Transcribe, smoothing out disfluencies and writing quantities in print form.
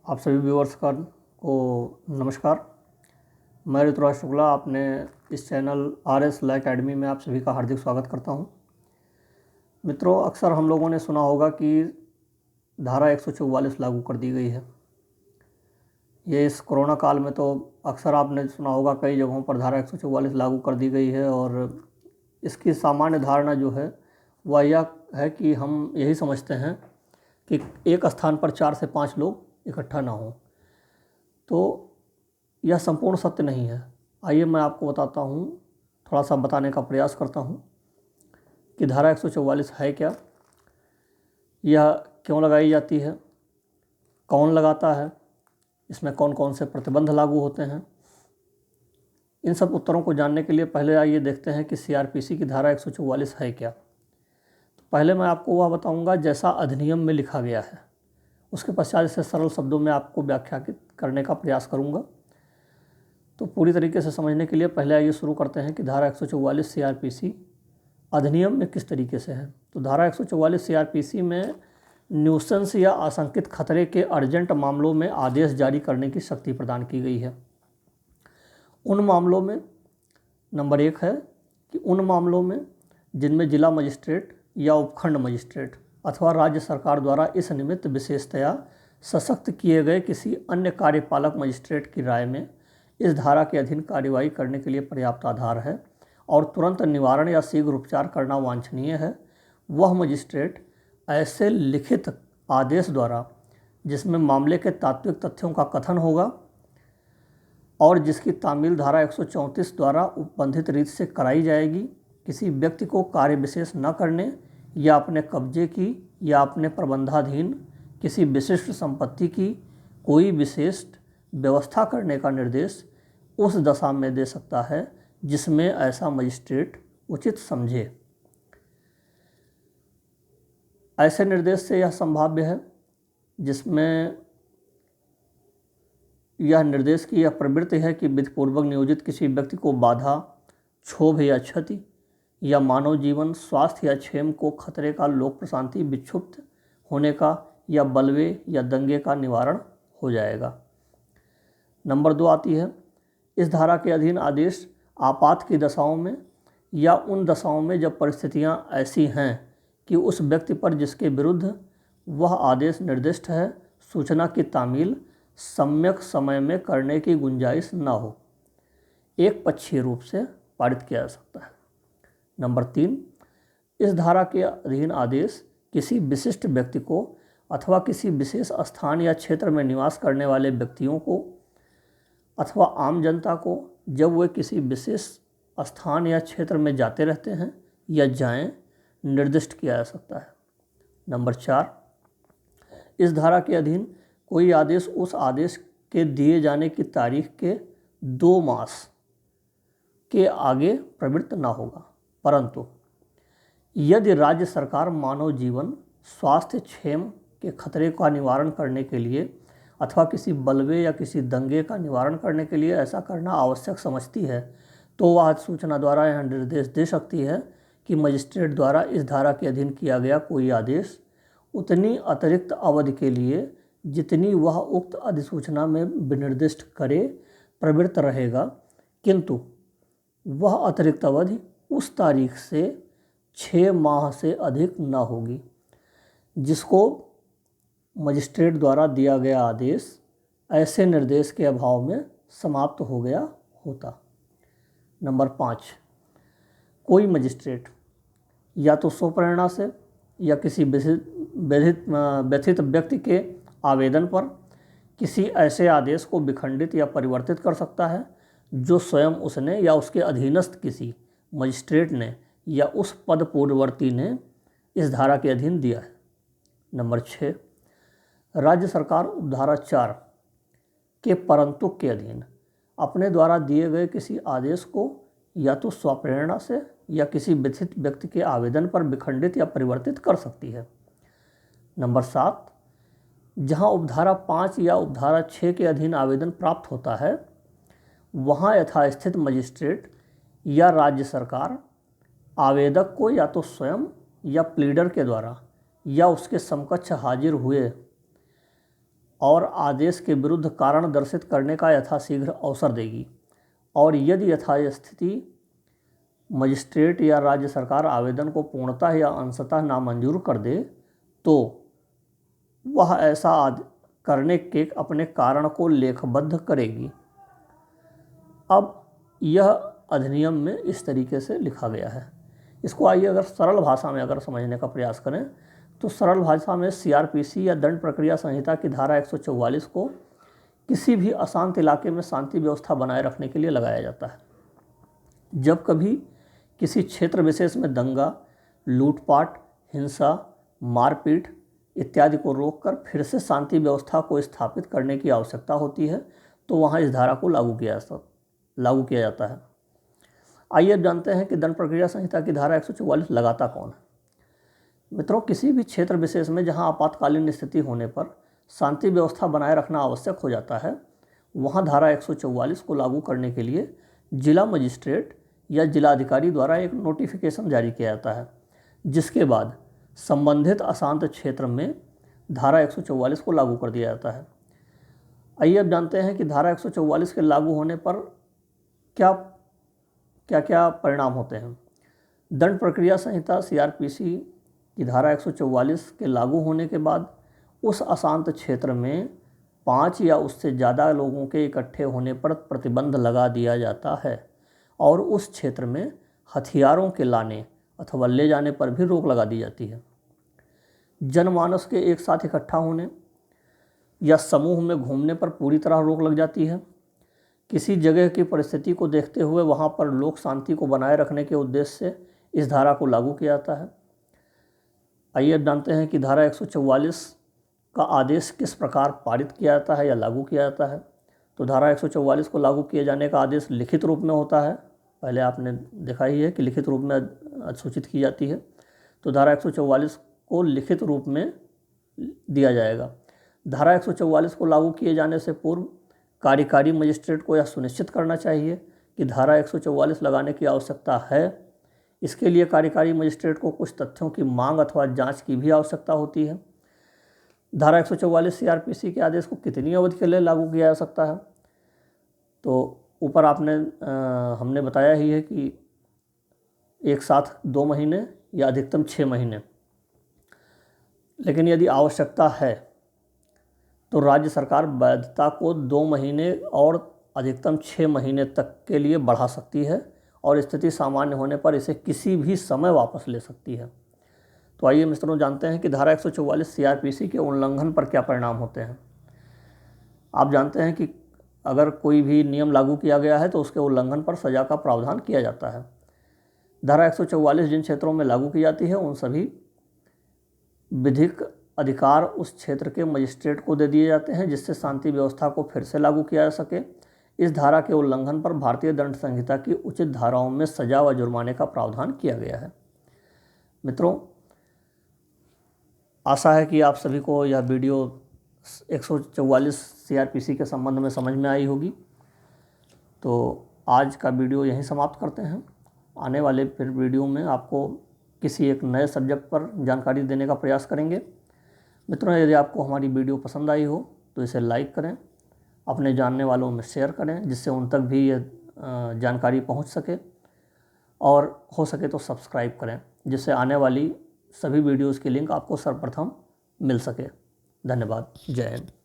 आप सभी व्यूअर्स को नमस्कार। मैं ऋतुराज शुक्ला अपने इस चैनल RS लॉ एकेडमी में आप सभी का हार्दिक स्वागत करता हूं। मित्रों, अक्सर हम लोगों ने सुना होगा कि धारा 144 लागू कर दी गई है। ये इस कोरोना काल में तो अक्सर आपने सुना होगा कई जगहों पर धारा 144 लागू कर दी गई है। और इसकी सामान्य धारणा जो है वह यह है कि हम यही समझते हैं कि एक स्थान पर 4 से 5 लोग इकट्ठा ना हों। तो यह संपूर्ण सत्य नहीं है। आइए मैं आपको बताता हूँ, थोड़ा सा बताने का प्रयास करता हूँ कि धारा 144 है क्या, यह क्यों लगाई जाती है, कौन लगाता है, इसमें कौन कौन से प्रतिबंध लागू होते हैं। इन सब उत्तरों को जानने के लिए पहले आइए देखते हैं कि CRPC की धारा 144 है क्या। तो पहले मैं आपको वह बताऊँगा जैसा अधिनियम में लिखा गया है, उसके पश्चात इसे सरल शब्दों में आपको व्याख्या करने का प्रयास करूँगा। तो पूरी तरीके से समझने के लिए पहले आइए शुरू करते हैं कि धारा 144 CRPC अधिनियम में किस तरीके से है। तो धारा 144 CRPC में न्यूसेंस या आशंकित खतरे के अर्जेंट मामलों में आदेश जारी करने की शक्ति प्रदान की गई है। उन मामलों में नंबर 1 है कि उन मामलों में जिनमें जिला मजिस्ट्रेट या उपखंड मजिस्ट्रेट अथवा राज्य सरकार द्वारा इस निमित्त विशेषतया सशक्त किए गए किसी अन्य कार्यपालक मजिस्ट्रेट की राय में इस धारा के अधीन कार्यवाही करने के लिए पर्याप्त आधार है और तुरंत निवारण या शीघ्र उपचार करना वांछनीय है, वह मजिस्ट्रेट ऐसे लिखित आदेश द्वारा जिसमें मामले के तात्विक तथ्यों का कथन होगा और जिसकी तामील धारा 134 द्वारा उपबंधित रीत से कराई जाएगी, किसी व्यक्ति को कार्य विशेष न करने या अपने कब्जे की या अपने प्रबंधाधीन किसी विशिष्ट संपत्ति की कोई विशिष्ट व्यवस्था करने का निर्देश उस दशा में दे सकता है जिसमें ऐसा मजिस्ट्रेट उचित समझे। ऐसे निर्देश से यह संभाव्य है जिसमें यह निर्देश की यह प्रवृत्ति है कि विधिपूर्वक नियोजित किसी व्यक्ति को बाधा, क्षोभ या क्षति या मानव जीवन, स्वास्थ्य या क्षेम को खतरे का, लोक प्रशांति विक्षुब्ध होने का या बलवे या दंगे का निवारण हो जाएगा। नंबर 2 आती है, इस धारा के अधीन आदेश आपात की दशाओं में या उन दशाओं में जब परिस्थितियां ऐसी हैं कि उस व्यक्ति पर जिसके विरुद्ध वह आदेश निर्दिष्ट है सूचना की तामील सम्यक समय में करने की गुंजाइश न हो, एक पक्षीय रूप से पारित किया जा सकता है। नंबर 3, इस धारा के अधीन आदेश किसी विशिष्ट व्यक्ति को अथवा किसी विशेष स्थान या क्षेत्र में निवास करने वाले व्यक्तियों को अथवा आम जनता को जब वे किसी विशेष स्थान या क्षेत्र में जाते रहते हैं या जाएं, निर्दिष्ट किया जा सकता है। नंबर 4, इस धारा के अधीन कोई आदेश उस आदेश के दिए जाने की तारीख के 2 मास के आगे प्रवृत्त न होगा, परंतु यदि राज्य सरकार मानव जीवन, स्वास्थ्य, क्षेम के खतरे का निवारण करने के लिए अथवा किसी बलवे या किसी दंगे का निवारण करने के लिए ऐसा करना आवश्यक समझती है तो वह सूचना द्वारा यह निर्देश दे सकती है कि मजिस्ट्रेट द्वारा इस धारा के अधीन किया गया कोई आदेश उतनी अतिरिक्त अवधि के लिए जितनी वह उक्त अधिसूचना में विनिर्दिष्ट करे प्रवृत्त रहेगा, किंतु वह अतिरिक्त अवधि उस तारीख से 6 माह से अधिक न होगी जिसको मजिस्ट्रेट द्वारा दिया गया आदेश ऐसे निर्देश के अभाव में समाप्त हो गया होता। नंबर 5, कोई मजिस्ट्रेट या तो स्वप्रेरणा से या किसी व्यथित व्यक्ति के आवेदन पर किसी ऐसे आदेश को विखंडित या परिवर्तित कर सकता है जो स्वयं उसने या उसके अधीनस्थ किसी मजिस्ट्रेट ने या उस पद पूर्ववर्ती ने इस धारा के अधीन दिया है। नंबर 6, राज्य सरकार उपधारा 4 के परंतुक के अधीन अपने द्वारा दिए गए किसी आदेश को या तो स्वप्रेरणा से या किसी व्यथित व्यक्ति के आवेदन पर विखंडित या परिवर्तित कर सकती है। नंबर 7, जहां उपधारा 5 या उपधारा 6 के अधीन आवेदन प्राप्त होता है वहां यथास्थित मजिस्ट्रेट या राज्य सरकार आवेदक को या तो स्वयं या प्लीडर के द्वारा या उसके समकक्ष हाजिर हुए और आदेश के विरुद्ध कारण दर्शित करने का यथाशीघ्र अवसर देगी, और यदि यथास्थिति मजिस्ट्रेट या राज्य सरकार आवेदन को पूर्णतः या अंशतः नामंजूर कर दे तो वह ऐसा करने के अपने कारण को लेखबद्ध करेगी। अब यह अधिनियम में इस तरीके से लिखा गया है। इसको आइए अगर सरल भाषा में अगर समझने का प्रयास करें तो सरल भाषा में सीआरपीसी या दंड प्रक्रिया संहिता की धारा 144 को किसी भी अशांत इलाके में शांति व्यवस्था बनाए रखने के लिए लगाया जाता है। जब कभी किसी क्षेत्र विशेष में दंगा, लूटपाट, हिंसा, मारपीट इत्यादि को रोककर फिर से शांति व्यवस्था को स्थापित करने की आवश्यकता होती है तो वहाँ इस धारा को लागू किया जाता है। आइए अब जानते हैं कि दंड प्रक्रिया संहिता की धारा 144 लगाता कौन है। मित्रों, किसी भी क्षेत्र विशेष में जहां आपातकालीन स्थिति होने पर शांति व्यवस्था बनाए रखना आवश्यक हो जाता है, वहां धारा 144 को लागू करने के लिए जिला मजिस्ट्रेट या जिलाधिकारी द्वारा एक नोटिफिकेशन जारी किया जाता है, जिसके बाद संबंधित अशांत क्षेत्र में धारा 144 को लागू कर दिया जाता है। आइए अब जानते हैं कि धारा 144 के लागू होने पर क्या क्या परिणाम होते हैं। दंड प्रक्रिया संहिता सीआरपीसी की धारा 144 के लागू होने के बाद उस अशांत क्षेत्र में 5 या उससे ज़्यादा लोगों के इकट्ठे होने पर प्रतिबंध लगा दिया जाता है और उस क्षेत्र में हथियारों के लाने अथवा ले जाने पर भी रोक लगा दी जाती है। जनमानस के एक साथ इकट्ठा होने या समूह में घूमने पर पूरी तरह रोक लग जाती है। किसी जगह की परिस्थिति को देखते हुए वहाँ पर लोक शांति को बनाए रखने के उद्देश्य से इस धारा को लागू किया जाता है। आइए अब जानते हैं कि धारा 144 का आदेश किस प्रकार पारित किया जाता है या लागू किया जाता है। तो धारा 144 को लागू किए जाने का आदेश लिखित रूप में होता है। पहले आपने देखा ही है कि लिखित रूप में अधिसूचित की जाती है। तो धारा 144 को लिखित रूप में दिया जाएगा। धारा 144 को लागू किए जाने से पूर्व कार्यकारी मजिस्ट्रेट को यह सुनिश्चित करना चाहिए कि धारा 144 लगाने की आवश्यकता है। इसके लिए कार्यकारी मजिस्ट्रेट को कुछ तथ्यों की मांग अथवा जांच की भी आवश्यकता होती है। धारा 144 सीआरपीसी के आदेश को कितनी अवधि के लिए लागू किया जा सकता है? तो ऊपर हमने बताया ही है कि एक साथ 2 महीने या अधिकतम 6 महीने, लेकिन यदि आवश्यकता है तो राज्य सरकार वैधता को 2 महीने और अधिकतम 6 महीने तक के लिए बढ़ा सकती है और स्थिति सामान्य होने पर इसे किसी भी समय वापस ले सकती है। तो आइए मित्रों जानते हैं कि धारा 144 सीआरपीसी के उल्लंघन पर क्या परिणाम होते हैं। आप जानते हैं कि अगर कोई भी नियम लागू किया गया है तो उसके उल्लंघन पर सजा का प्रावधान किया जाता है। धारा 144 जिन क्षेत्रों में लागू की जाती है उन सभी विधिक अधिकार उस क्षेत्र के मजिस्ट्रेट को दे दिए जाते हैं जिससे शांति व्यवस्था को फिर से लागू किया जा सके। इस धारा के उल्लंघन पर भारतीय दंड संहिता की उचित धाराओं में सजा व जुर्माने का प्रावधान किया गया है। मित्रों, आशा है कि आप सभी को यह वीडियो 144 सीआरपीसी के संबंध में समझ में आई होगी। तो आज का वीडियो यहीं समाप्त करते हैं। आने वाले फिर वीडियो में आपको किसी एक नए सब्जेक्ट पर जानकारी देने का प्रयास करेंगे। मित्रों, यदि आपको हमारी वीडियो पसंद आई हो तो इसे लाइक करें, अपने जानने वालों में शेयर करें जिससे उन तक भी ये जानकारी पहुंच सके, और हो सके तो सब्सक्राइब करें जिससे आने वाली सभी वीडियोज़ की लिंक आपको सर्वप्रथम मिल सके। धन्यवाद। जय हिंद।